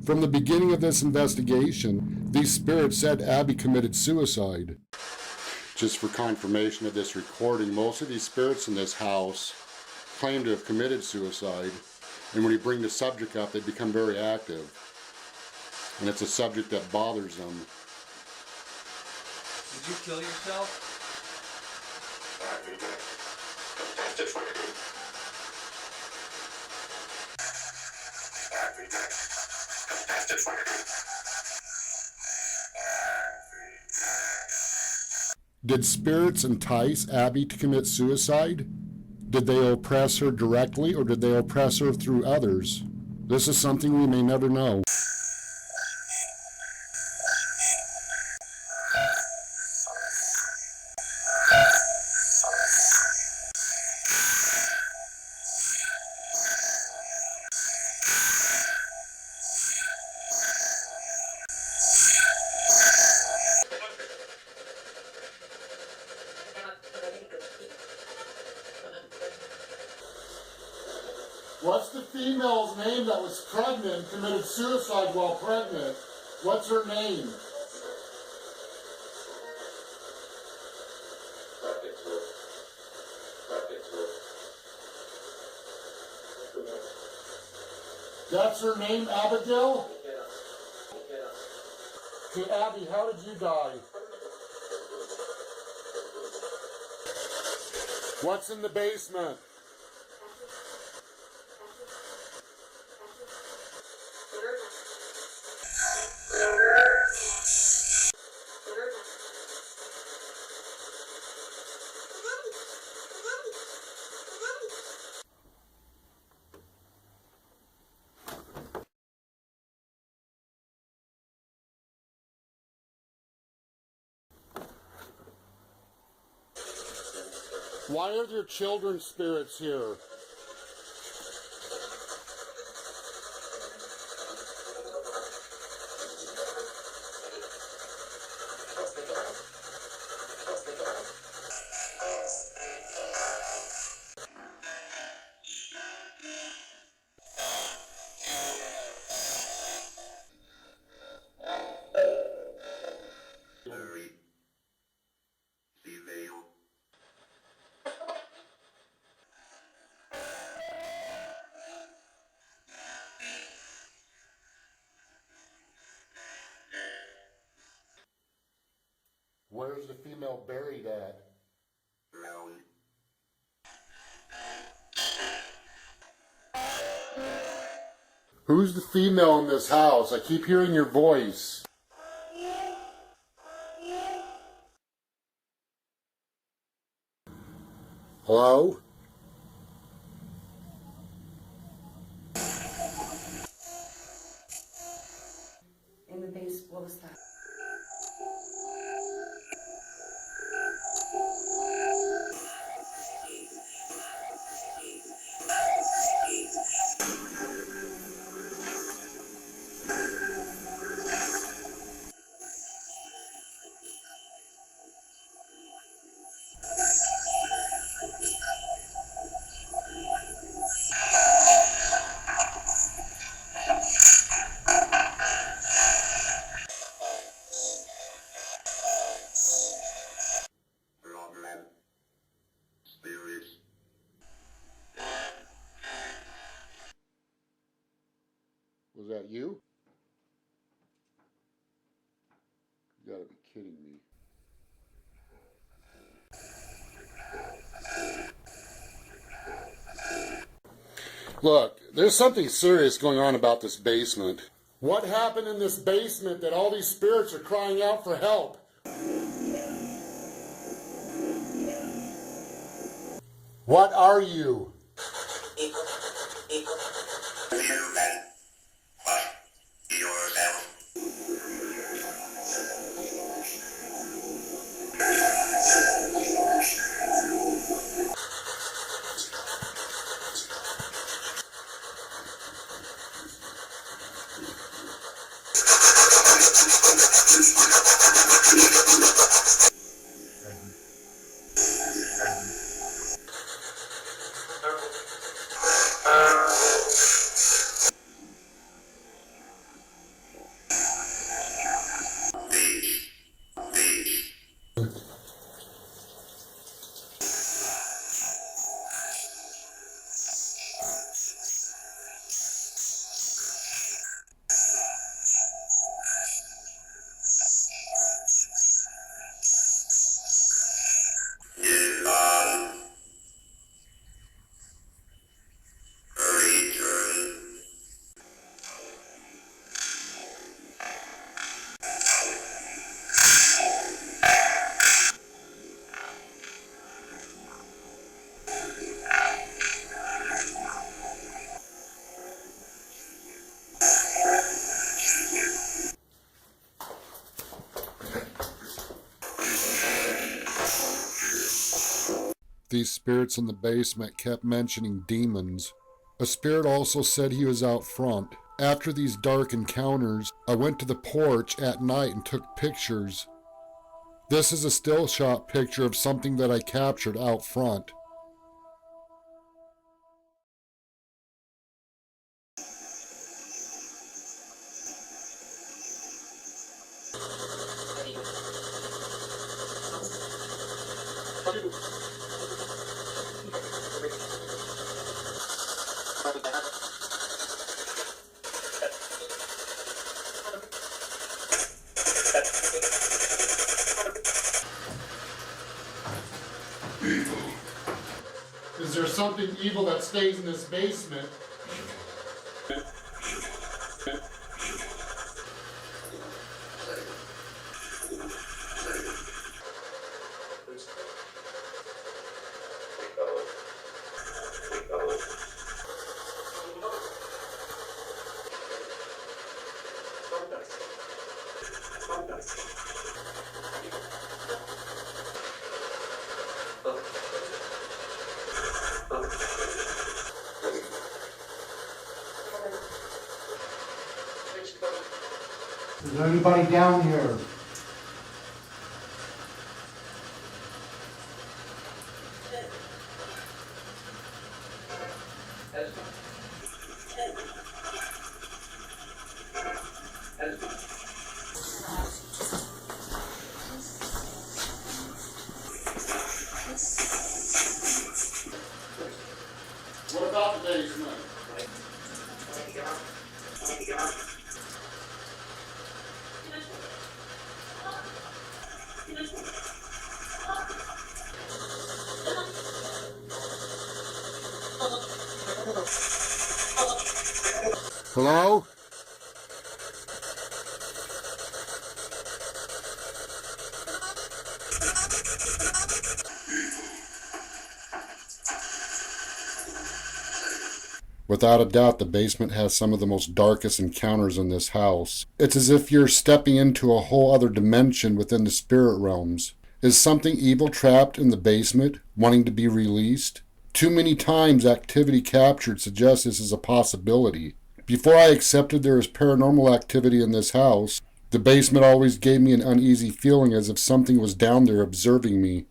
From the beginning of this investigation, these spirits said Abby committed suicide. Just for confirmation of this recording, most of these spirits in this house claim to have committed suicide, and when you bring the subject up, they become very active. And it's a subject that bothers them. Did you kill yourself? Did spirits entice Abby to commit suicide? Did they oppress her directly, or did they oppress her through others? This is something we may never know. female's name that was pregnant, committed suicide while pregnant? What's her name? That's her name, Abigail? Okay, Abby, how did you die? What's in the basement? Why are there children's spirits here? Where's the female buried at? Who's the female in this house? I keep hearing your voice. Hello? In the base, what was that? Was that you? You gotta be kidding me. Look, there's something serious going on about this basement. What happened in this basement that all these spirits are crying out for help? What are you? These spirits in the basement kept mentioning demons. A spirit also said he was out front. After these dark encounters, I went to the porch at night and took pictures. This is a still shot picture of something that I captured out front. Is there something evil that stays in this basement? Is there anybody down here? What about the basement? Hello? Without a doubt, the basement has some of the most darkest encounters in this house. It's as if you're stepping into a whole other dimension within the spirit realms. Is something evil trapped in the basement, wanting to be released? Too many times activity captured suggests this is a possibility. Before I accepted there is paranormal activity in this house, the basement always gave me an uneasy feeling as if something was down there observing me.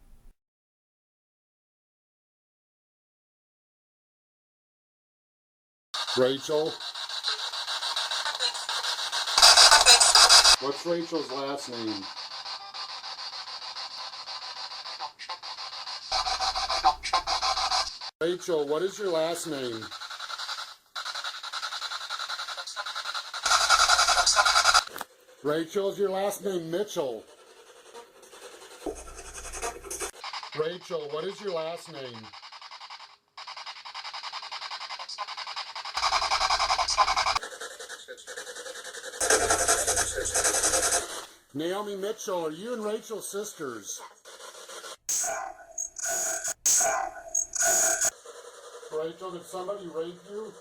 Rachel? What's Rachel's last name? Rachel, what is your last name? Rachel, is your last name Mitchell? Rachel, what is your last name? Naomi Mitchell, are you and Rachel sisters? Rachel, did somebody rape you?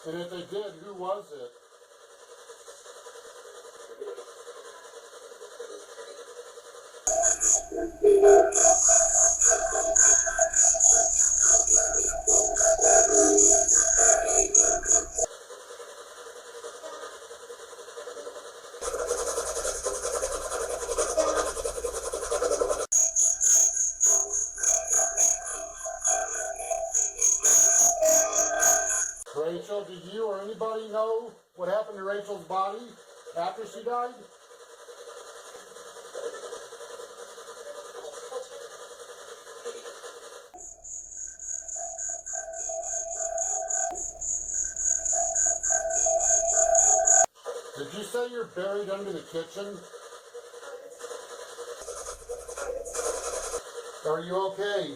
And if they did, who was it? Rachel, do you or anybody know what happened to Rachel's body after she died? Did you say you're buried under the kitchen? Are you okay?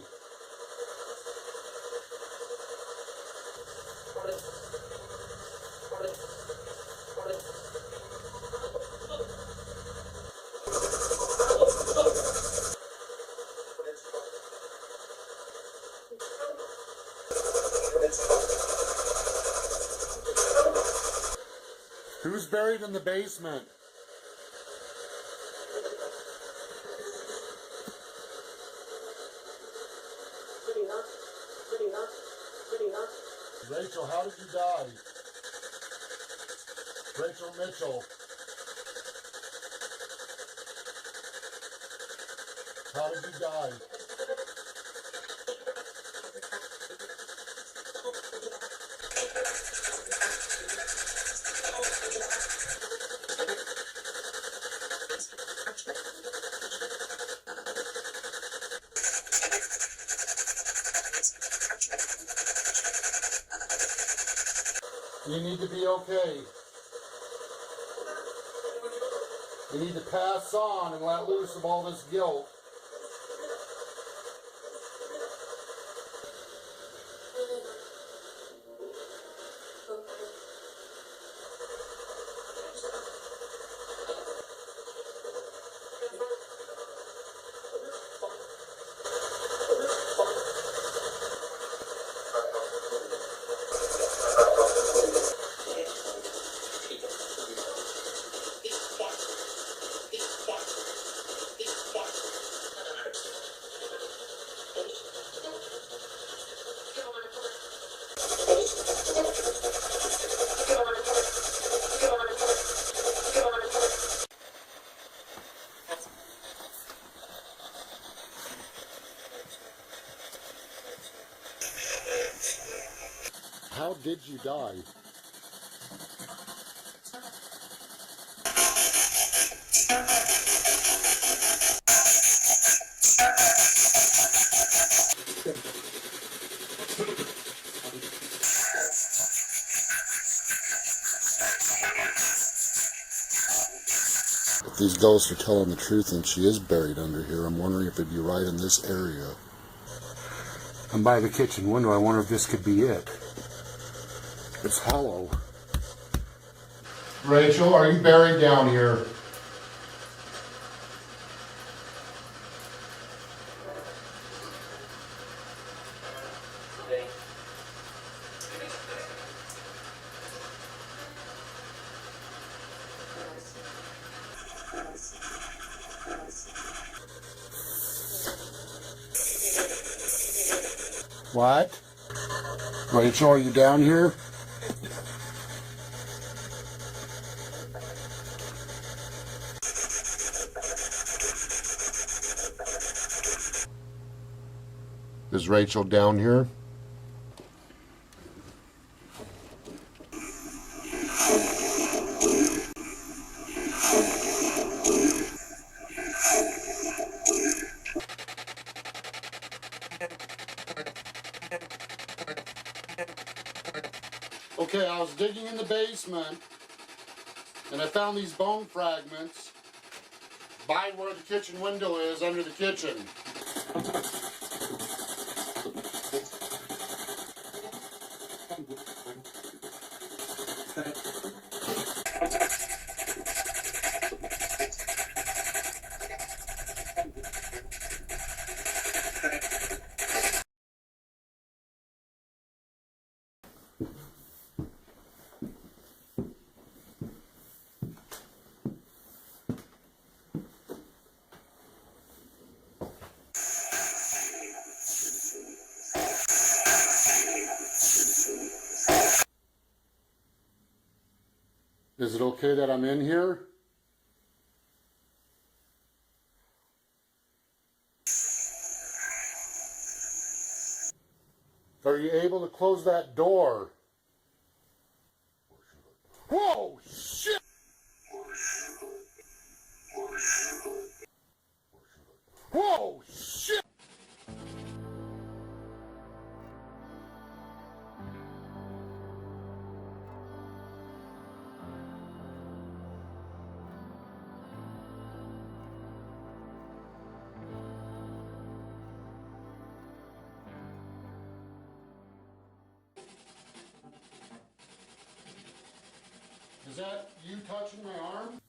Who's buried in the basement? Rachel, how did you die? Rachel Mitchell. How did you die? You need to be okay. You need to pass on and let loose of all this guilt. How did you die? If these ghosts are telling the truth and she is buried under here, I'm wondering if it'd be right in this area. I'm by the kitchen window. I wonder if this could be it. It's hollow. Rachel, are you buried down here? What? Rachel, are you down here? Is Rachel down here? Okay, I was digging in the basement and I found these bone fragments by where the kitchen window is under the kitchen. Is it okay that I'm in here? Are you able to close that door? Whoa, shit! Whoa, shit! Is that you touching my arm?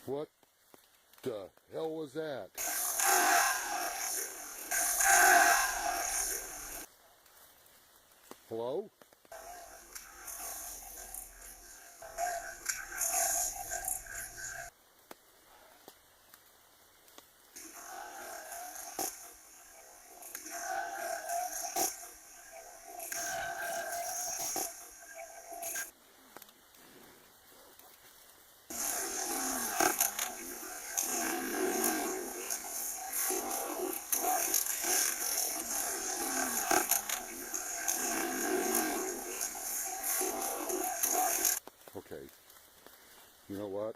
What the hell was that? Hello? Okay. You know what?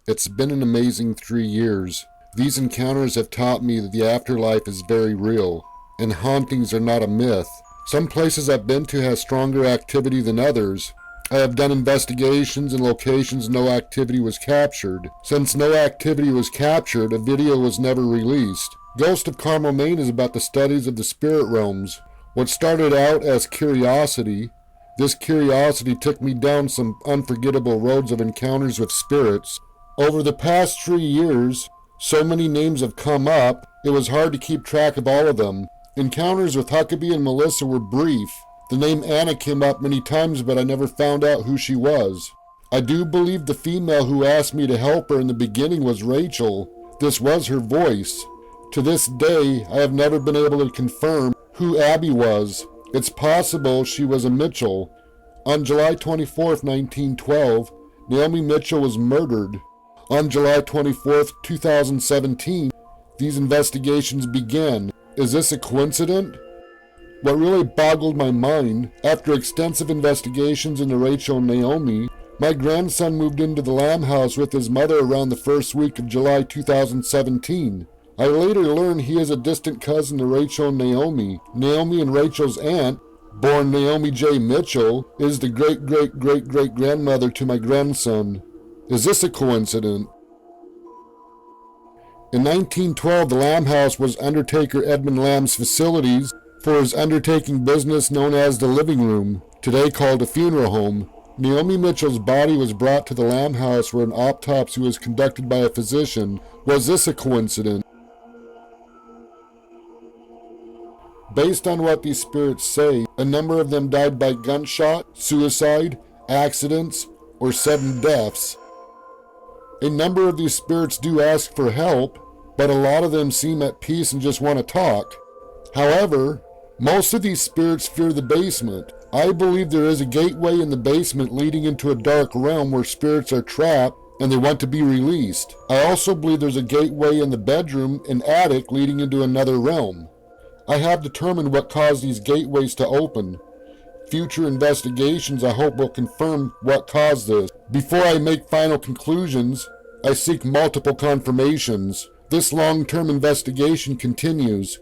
It's been an amazing 3 years. These encounters have taught me that the afterlife is very real, and hauntings are not a myth. Some places I've been to have stronger activity than others. I have done investigations in locations no activity was captured. Since no activity was captured, a video was never released. Ghosts of Carmel Maine is about the studies of the spirit realms. What started out as curiosity, this curiosity took me down some unforgettable roads of encounters with spirits. Over the past 3 years, so many names have come up, it was hard to keep track of all of them. Encounters with Huckabee and Melissa were brief. The name Anna came up many times, but I never found out who she was. I do believe the female who asked me to help her in the beginning was Rachel. This was her voice. To this day, I have never been able to confirm who Abby was. It's possible she was a Mitchell. On July 24th, 1912, Naomi Mitchell was murdered. On July 24th, 2017, these investigations began. Is this a coincidence? What really boggled my mind, after extensive investigations into Rachel and Naomi, my grandson moved into the Lamb house with his mother around the first week of July 2017. I later learned he is a distant cousin to Rachel and Naomi. Naomi and Rachel's aunt, born Naomi J. Mitchell, is the great-great-great-great-grandmother to my grandson. Is this a coincidence? In 1912, the Lamb House was Undertaker Edmund Lamb's facilities for his undertaking business known as the living room, today called a funeral home. Naomi Mitchell's body was brought to the Lamb House where an autopsy was conducted by a physician. Was this a coincidence? Based on what these spirits say, a number of them died by gunshot, suicide, accidents, or sudden deaths. A number of these spirits do ask for help, but a lot of them seem at peace and just want to talk. However, most of these spirits fear the basement. I believe there is a gateway in the basement leading into a dark realm where spirits are trapped and they want to be released. I also believe there's a gateway in the bedroom and attic leading into another realm. I have determined what caused these gateways to open. Future investigations I hope will confirm what caused this. Before I make final conclusions, I seek multiple confirmations. This long-term investigation continues.